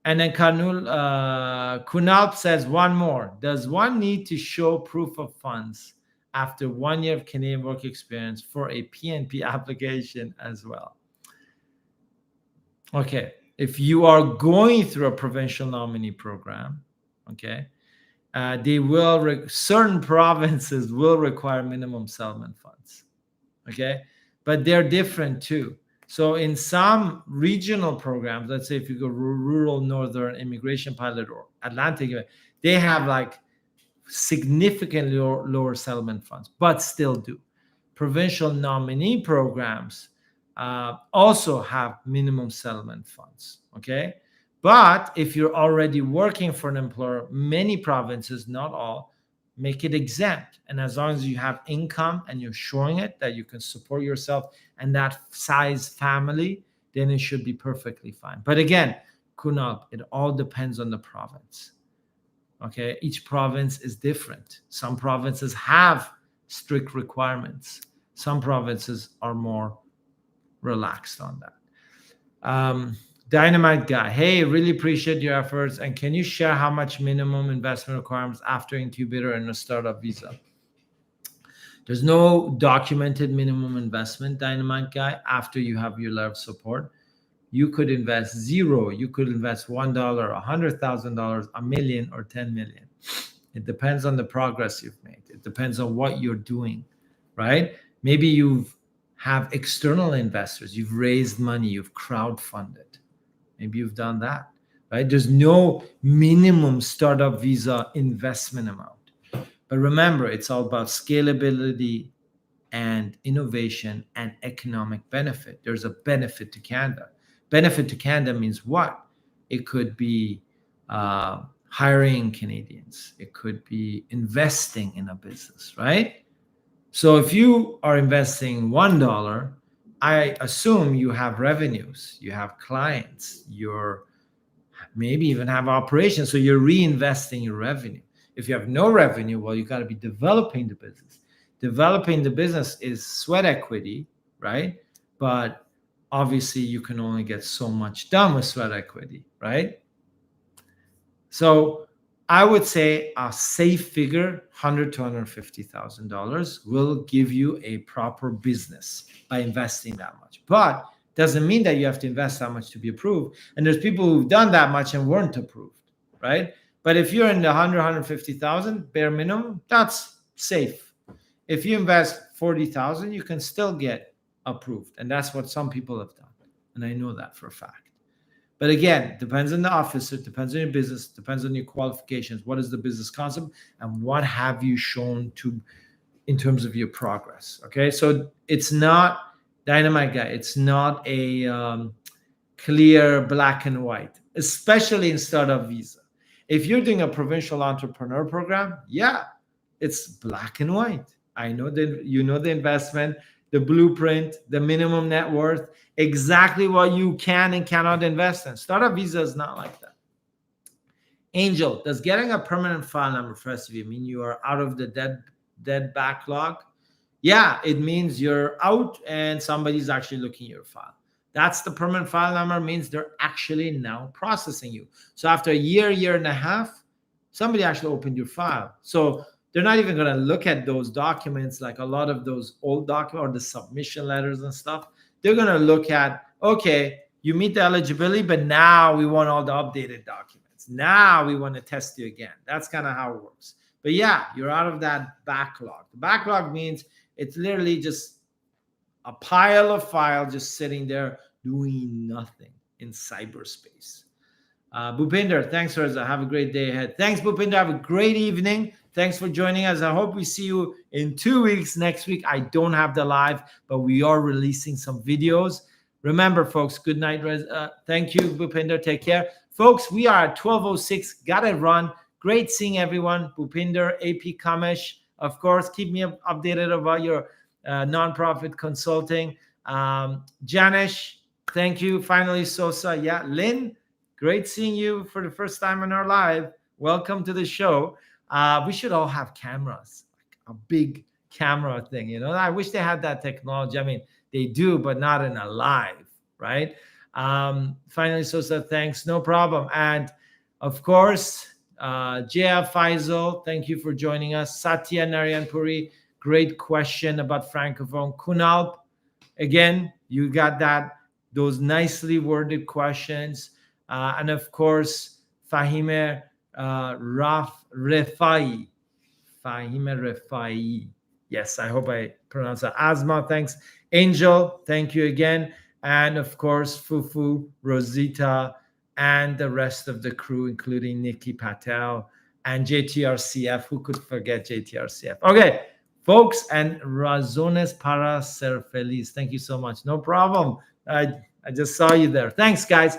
then Kunal says one more. Does one need to show proof of funds after 1 year of Canadian work experience for a PNP application as well? Okay, if you are going through a provincial nominee program, okay, they will certain provinces will require minimum settlement funds, okay, but they're different too. So in some regional programs, let's say if you go rural northern immigration pilot or Atlantic, they have like significantly lower settlement funds, but still do. Provincial nominee programs also have minimum settlement funds, okay? But if you're already working for an employer, many provinces, not all, make it exempt. And as long as you have income and you're showing it that you can support yourself and that size family, then it should be perfectly fine. But again, Kunal, it all depends on the province. Okay, each province is different. Some provinces have strict requirements. Some provinces are more relaxed on that. Dynamite guy, hey, really appreciate your efforts. And can you share how much minimum investment requirements after incubator and a startup visa? There's no documented minimum investment, Dynamite guy, after you have your letter of support. You could invest zero. You could invest $1, $100,000, $1 million, or $10 million. It depends on the progress you've made. It depends on what you're doing. right? Maybe you have external investors. You've raised money. You've crowdfunded. Maybe you've done that, right? There's no minimum startup visa investment amount. But remember, it's all about scalability and innovation and economic benefit. There's a benefit to Canada. Benefit to Canada means what? It could be hiring Canadians. It could be investing in a business, right? So if you are investing $1, I assume you have revenues, you have clients, you're maybe even have operations. So you're reinvesting your revenue. If you have no revenue, well, you got to be developing the business. Developing the business is sweat equity, right? But obviously you can only get so much done with sweat equity, right? So I would say a safe figure, $100,000 to $150,000, will give you a proper business by investing that much. But doesn't mean that you have to invest that much to be approved. And there's people who've done that much and weren't approved, right? But if you're in the 150,000 bare minimum, that's safe. If you invest 40,000, you can still get approved, and that's what some people have done, and I know that for a fact. But again, depends on the officer, depends on your business, depends on your qualifications. What is the business concept, and what have you shown to in terms of your progress? Okay, so it's not dynamite guy. It's not a clear black and white, especially in startup visa. If you're doing a provincial entrepreneur program, yeah, it's black and white. I know that you know the investment, the blueprint, the minimum net worth, exactly what you can and cannot invest in. Startup visa is not like that. Angel, does getting a permanent file number for SUV mean you are out of the dead backlog? Yeah, it means you're out and somebody's actually looking at your file. That's the permanent file number, means they're actually now processing you. So after a year and a half, somebody actually opened your file. So they're not even going to look at those documents, like a lot of those old documents or the submission letters and stuff. They're going to look at, okay, you meet the eligibility, but now we want all the updated documents. Now we want to test you again. That's kind of how it works. But yeah, you're out of that backlog. The backlog means it's literally just a pile of files just sitting there doing nothing in cyberspace. Bhupinder, thanks, Reza. Have a great day ahead. Thanks, Bhupinder. Have a great evening. Thanks for joining us. I hope we see you in 2 weeks. Next week, I don't have the live, but we are releasing some videos. Remember, folks, good night. Thank you, Bhupinder. Take care. Folks, we are at 12:06. Got to run. Great seeing everyone. Bhupinder, AP Kamesh. Of course, keep me updated about your nonprofit consulting. Janish, thank you. Finally, Sosa. Yeah, Lynn, great seeing you for the first time on our live. Welcome to the show. We should all have cameras, like a big camera thing. You know, I wish they had that technology. I mean, they do, but not in a live, right? Finally, Sosa, thanks. No problem. And of course, Jaya Faisal, thank you for joining us. Satya Narayanpuri, great question about Francophone. Kunal, again, you got those nicely worded questions. And of course, Fahime Refai. Fahime Refai. Yes, I hope I pronounced that. Asma, thanks. Angel, thank you again. And of course, Fufu, Rosita, and the rest of the crew, including Nikki Patel and JTRCF. Who could forget JTRCF? Okay, folks, and Razones para ser feliz. Thank you so much. No problem. I just saw you there. Thanks, guys.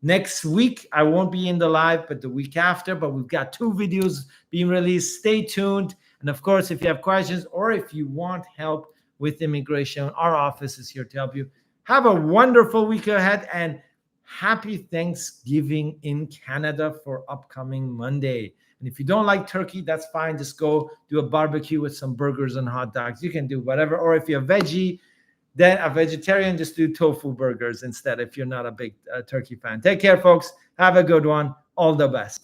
Next week, I won't be in the live, but the week after. But we've got 2 videos being released. Stay tuned. And of course, if you have questions or if you want help with immigration, our office is here to help you. Have a wonderful week ahead, and happy Thanksgiving in Canada for upcoming Monday. And if you don't like turkey, that's fine. Just go do a barbecue with some burgers and hot dogs. You can do whatever. Or if you're veggie, then a vegetarian, just do tofu burgers instead if you're not a big turkey fan. Take care, folks. Have a good one. All the best.